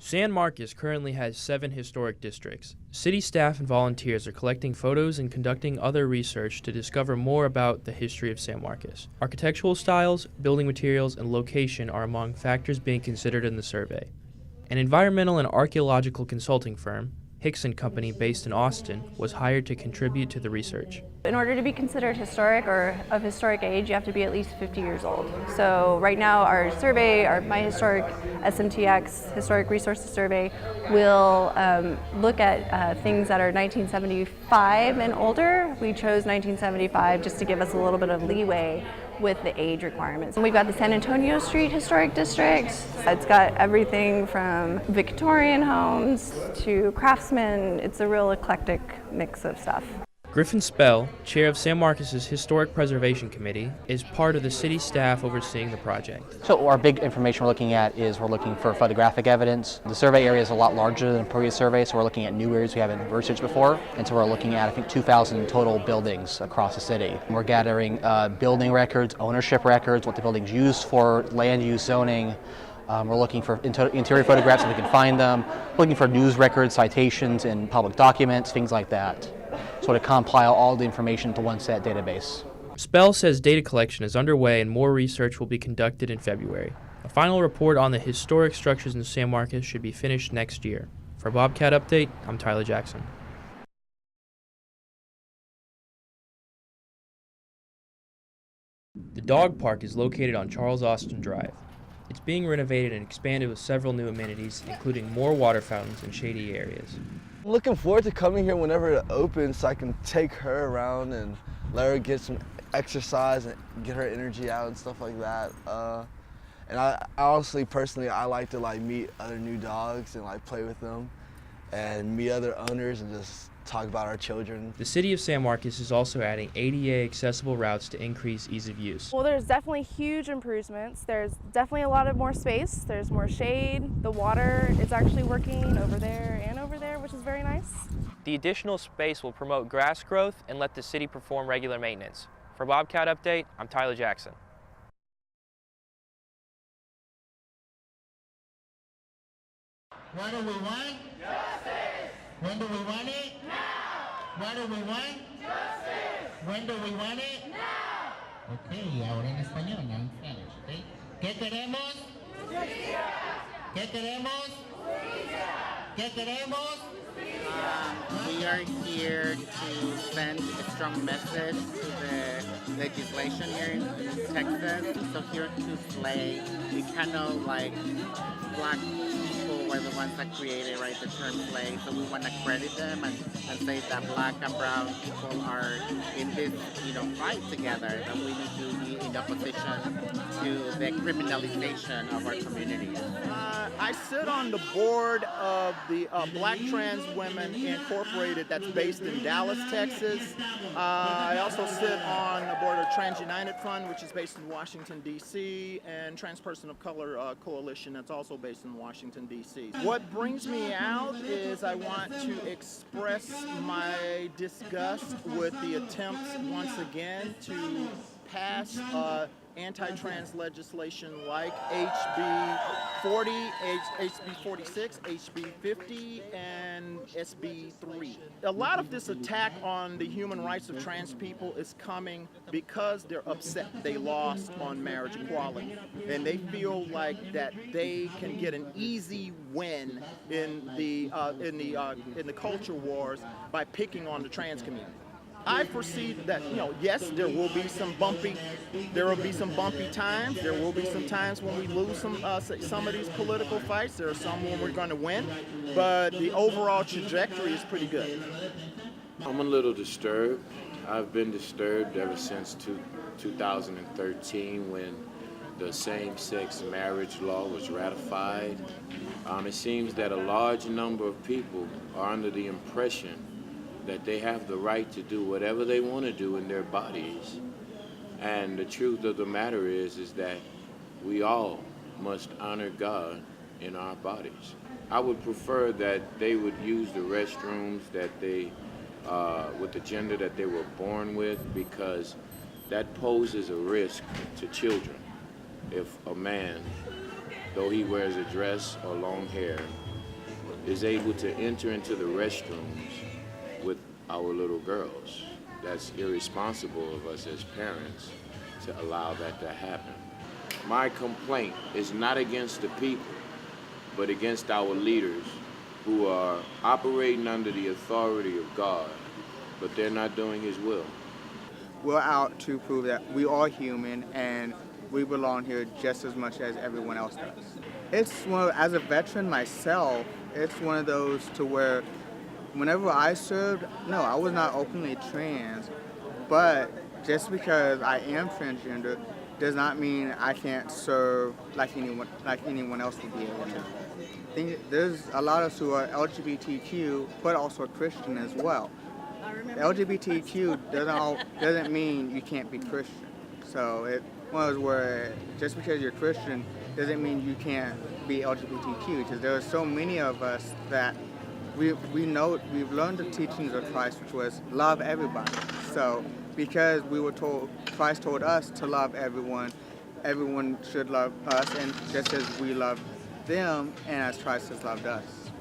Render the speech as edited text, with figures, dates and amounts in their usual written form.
San Marcos currently has 7 historic districts. City staff and volunteers are collecting photos and conducting other research to discover more about the history of San Marcos. Architectural styles, building materials, and location are among factors being considered in the survey. An environmental and archaeological consulting firm, Hicks & Company, based in Austin, was hired to contribute to the research. In order to be considered historic or of historic age, you have to be at least 50 years old. So right now our survey, my historic SMTX, Historic Resources Survey, will look at things that are 1975 and older. We chose 1975 just to give us a little bit of leeway with the age requirements. And we've got the San Antonio Street Historic District. It's got everything from Victorian homes to craftsmen. It's a real eclectic mix of stuff. Griffin Spell, chair of San Marcos' Historic Preservation Committee, is part of the city staff overseeing the project. So our big information we're looking at is we're looking for photographic evidence. The survey area is a lot larger than previous surveys, so we're looking at new areas we haven't researched before. And so we're looking at, I think, 2,000 total buildings across the city. We're gathering building records, ownership records, what the building's used for, land use, zoning. We're looking for interior photographs if we can find them. We're looking for news records, citations, and public documents, things like that. So to compile all the information into one set database. Spell says data collection is underway and more research will be conducted in February. A final report on the historic structures in San Marcos should be finished next year. For Bobcat Update, I'm Tyler Jackson. The dog park is located on Charles Austin Drive. It's being renovated and expanded with several new amenities, including more water fountains and shady areas. I'm looking forward to coming here whenever it opens so I can take her around and let her get some exercise and get her energy out and stuff like that. And I honestly, personally, I like to meet other new dogs and play with them and meet other owners and just talk about our children. The city of San Marcos is also adding ADA accessible routes to increase ease of use. Well, there's definitely huge improvements. There's definitely a lot of more space. There's more shade. The water is actually working over there and over there, which is very nice. The additional space will promote grass growth and let the city perform regular maintenance. For Bobcat Update, I'm Tyler Jackson. What do we want? Justice! When do we want it? Now! What do we want? Justice! When do we want it? Now! Okay, ahora en español, now in Spanish, okay? ¿Qué queremos? Justicia! ¿Qué queremos? Justicia! ¿Qué queremos? We are here to send a strong message to the legislation here in Texas. So here to slay, we kind of black people were the ones that created the term slave. So we want to credit them and say that black and brown people are in this fight together, that we need to be in opposition to the criminalization of our communities. I sit on the board of the Black Trans Women Incorporated that's based in Dallas, Texas. I also sit on the board of Trans United Fund, which is based in Washington, D.C., and Trans Person of Color Coalition that's also based in Washington, D.C. What brings me out is I want to express my disgust with the attempts once again to pass anti-trans legislation like HB 40, HB 46, HB 50, and SB 3. A lot of this attack on the human rights of trans people is coming because they're upset they lost on marriage equality, and they feel like that they can get an easy win in the culture wars by picking on the trans community. I foresee that, yes, there will be some bumpy times. There will be some times when we lose some of these political fights. There are some when we're going to win, but the overall trajectory is pretty good. I'm a little disturbed. I've been disturbed ever since 2013 when the same-sex marriage law was ratified. It seems that a large number of people are under the impression that they have the right to do whatever they want to do in their bodies. And the truth of the matter is that we all must honor God in our bodies. I would prefer that they would use the restrooms that they, with the gender that they were born with, because that poses a risk to children. If a man, though he wears a dress or long hair, is able to enter into the restrooms with our little girls. That's irresponsible of us as parents to allow that to happen. My complaint is not against the people, but against our leaders who are operating under the authority of God, but they're not doing His will. We're out to prove that we are human and we belong here just as much as everyone else does. It's as a veteran myself, it's one of those to where whenever I served, no, I was not openly trans, but just because I am transgender does not mean I can't serve like anyone else would be able to. There's a lot of us who are LGBTQ, but also Christian as well. LGBTQ doesn't mean you can't be Christian. So it's one of those where just because you're Christian doesn't mean you can't be LGBTQ, because there are so many of us that we've learned the teachings of Christ, which was love everybody. So because we were told, Christ told us to love everyone, everyone should love us, and just as we love them and as Christ has loved us.